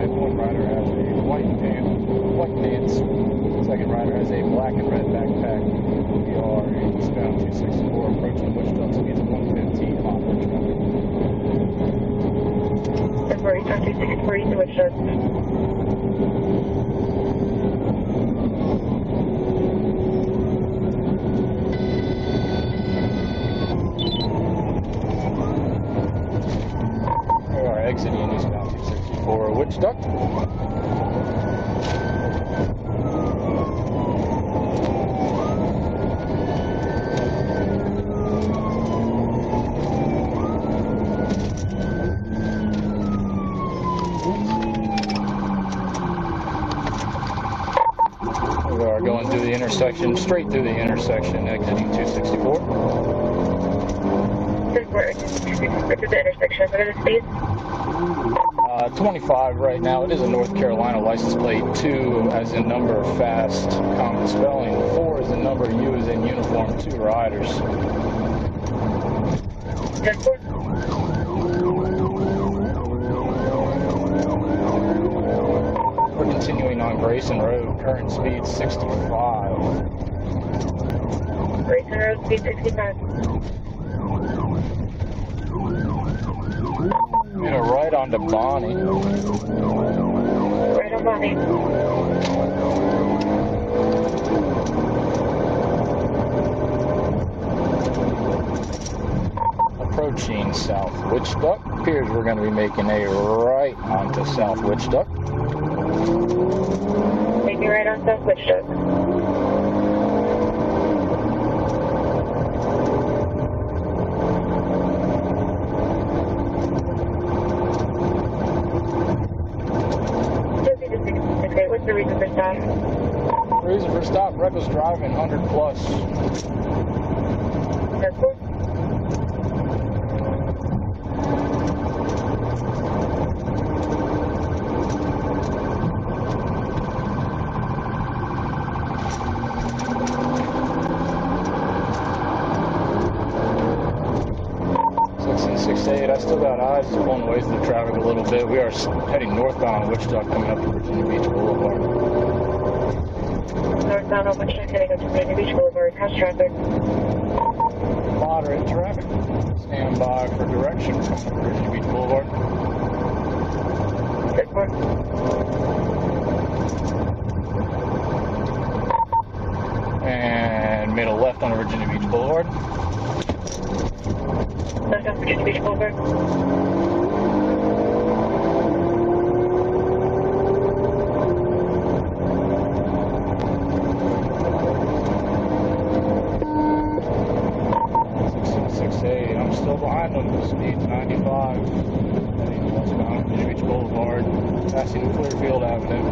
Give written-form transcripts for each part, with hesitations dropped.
unit. One rider has a white pants. Second rider has a black and red backpack. We are eastbound 264 approaching Wichita. Speeds 115 mile per traffic. That's where eastbound 264 east of Wichita. Exiting eastbound 264 Wichita. We are going through the intersection, straight through the intersection, exiting 264. We're through the intersection. What are the speeds? 25 right now. It is a North Carolina license plate. 2 as in number fast, common spelling. 4 is in number, U is in uniform, 2 riders. 10-4. We're continuing on Grayson Road. Current speed 65. Grayson Road, speed 65. Right onto Bonnie. Right on Bonnie. Approaching South Wichita. Appears we're going to be making a right onto South Wichita. Making right on South Wichita. What's the reason for stop? Reason for stop, reckless driving, 100 plus. That's cool. I still got eyes pulling away from the traffic a little bit. We are heading northbound on Wichita, coming up to Virginia Beach Boulevard. Northbound on Wichita, heading up to Virginia Beach Boulevard. How's traffic? Moderate traffic. Stand by for direction coming up to Virginia Beach Boulevard. 10-4. And made a left on Virginia Beach Boulevard. Left on Virginia Beach Boulevard. I'm still behind them. Speed's 95. Heading westbound Virginia Beach Boulevard, passing Clearfield Avenue.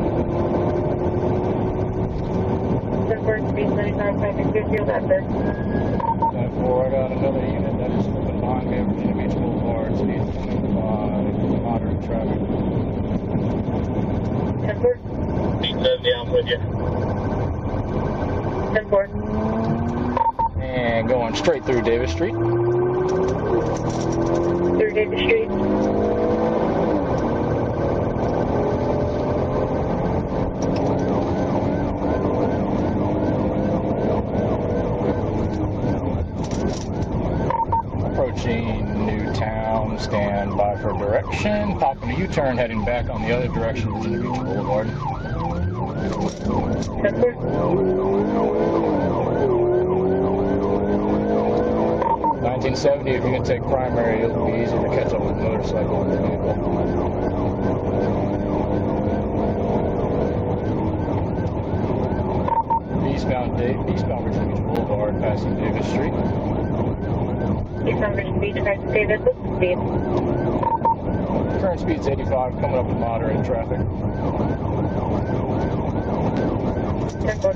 10-4, speed 95, passing Clearfield Avenue. 10-4, I got another unit that is slipping behind me at Virginia Beach Boulevard. Speed's 25, moderate traffic. 10-4. Speed 70, I'm with you. 10-4. And going straight through Davis Street. Through Davis Street. Approaching Newtown, stand by for direction. Popping a U-turn, heading back on the other direction, Virginia Beach Boulevard. 10-4. 1970, if you can take primary, it'll be easier to catch up with the motorcycle in the vehicle. Eastbound Virginia Beach Boulevard, passing Davis Street. Eastbound Virginia Beach, passing Davis. What's the speed? Current speed's 85, coming up to moderate traffic. 10-4.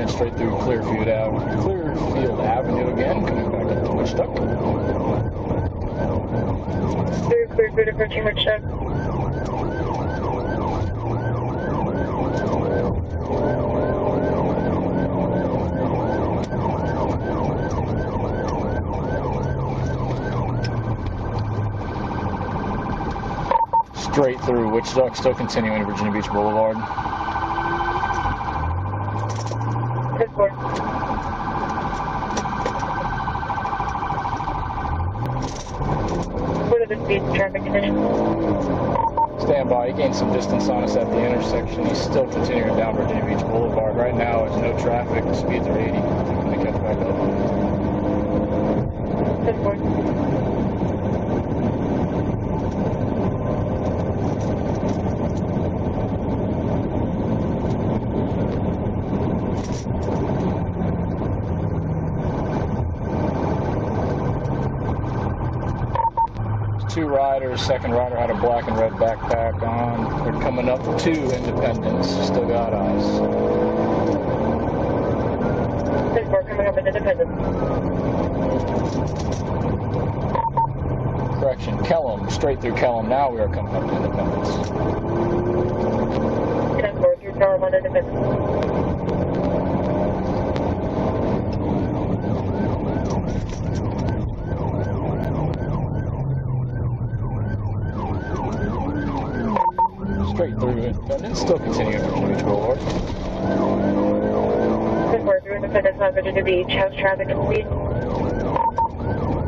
Straight through Clearfield Avenue again, coming back up to Wichita. Through Clearfield, approaching Wichita. straight through Wichita, still continuing to Virginia Beach Boulevard. 10-4. What are the speed and traffic conditions? Stand by. He gained some distance on us at the intersection. He's still continuing down Virginia Beach Boulevard. Right now, it's no traffic. The speeds are 80. Looking to catch back up. 10-4. Two riders. Second rider had a black and red backpack on. We're coming up to Independence. Still got eyes. 10-4 coming up in Independence. Correction, Kellam. Straight through Kellam. Now we are coming up to Independence. 10-4 through Kellam on Independence. Straight through Independence. Still continuing Virginia Beach Boulevard. 10-4 through Independence on Virginia Beach. How's traffic and speed?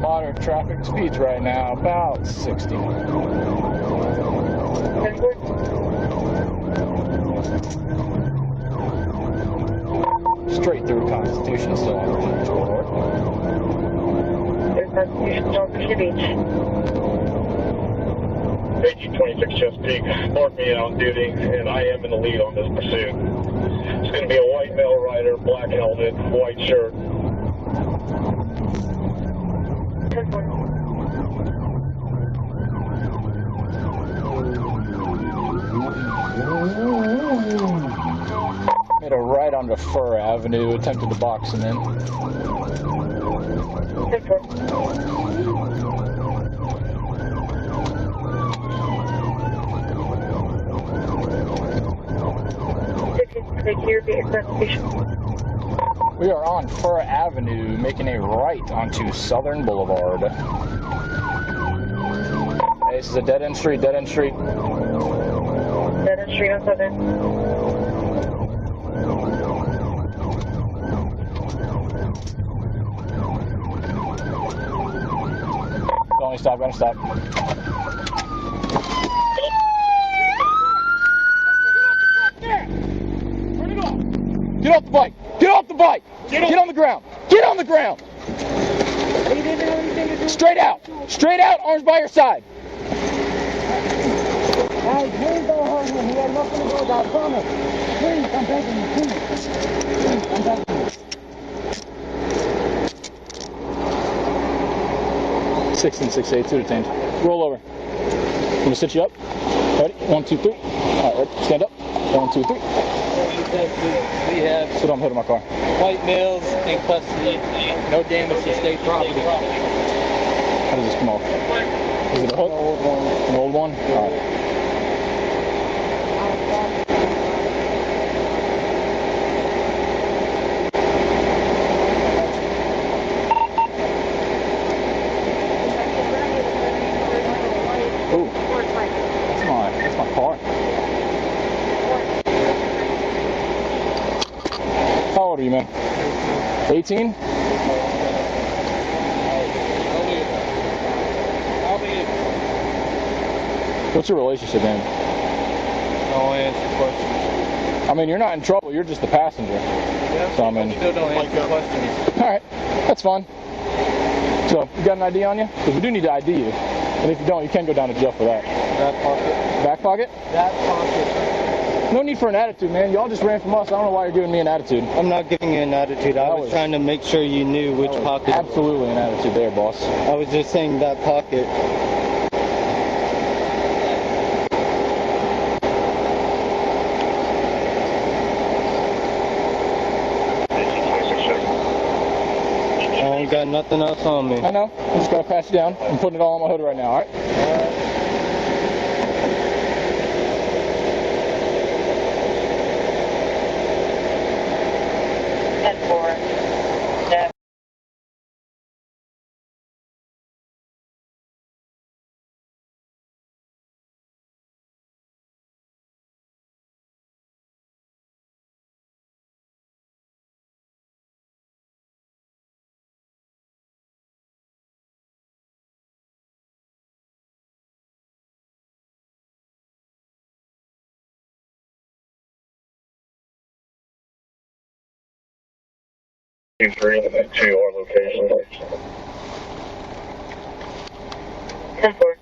Moderate traffic speeds right now, about 60. 10-4. Straight through Constitution, still on Virginia Beach Boulevard. There's Constitution still on Virginia Beach. 1826 Chesapeake, mark me on duty, and I am in the lead on this pursuit. It's going to be a white male rider, black helmet, white shirt. 10-4. Made a right onto Fur Avenue, attempted to box him in. 10-4. Here, be Constitution. We are on Fur Avenue, making a right onto Southern Boulevard. Hey, this is a dead-end street, dead-end street. Dead end street on Southern. Only stop, gonna stop. Get off the bike! Get off the bike! Get on the ground! Get on the ground! Straight out! Straight out, arms by your side! Guys, please don't hurt him. He had nothing to do with that promise. Please, I'm begging you. Please. Please, I'm begging you. 6 and 6 8, 2 detained. Roll over. I'm gonna sit you up. Ready? 1, 2, 3. Alright, ready? Stand up. 1, 2, 3. We have Sit on the hood of my car. white males in custody, no damage to state property. How does this come off? Is it a hook? An old one? Alright. Ooh. That's my car. How old are you, man? 18? What's your relationship, man? I'll answer questions. I mean, you're not in trouble. You're just the passenger. Yeah, So, I mean, still don't answer questions. all right, that's fine. So, you got an ID on you? Because we do need to ID you. And if you don't, you can go down to jail for that. That pocket. Back pocket? That pocket. No need for an attitude, man. Y'all just ran from us. I don't know why you're giving me an attitude. I'm not giving you an attitude. I That was was- trying to make sure you knew which pocket. Absolutely an attitude there, boss. I was just saying that pocket. I ain't got nothing else on me. I know. I'm just going to pass you down. I'm putting it all on my hood right now, all right? 2-3 to our location. 10-4.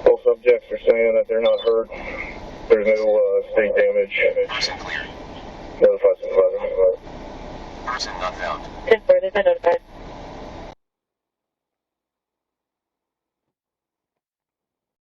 Both subjects are saying that they're not hurt. There's no state damage. Person cleared. Notify supervisor. Person not found. 10-4, they've been notified.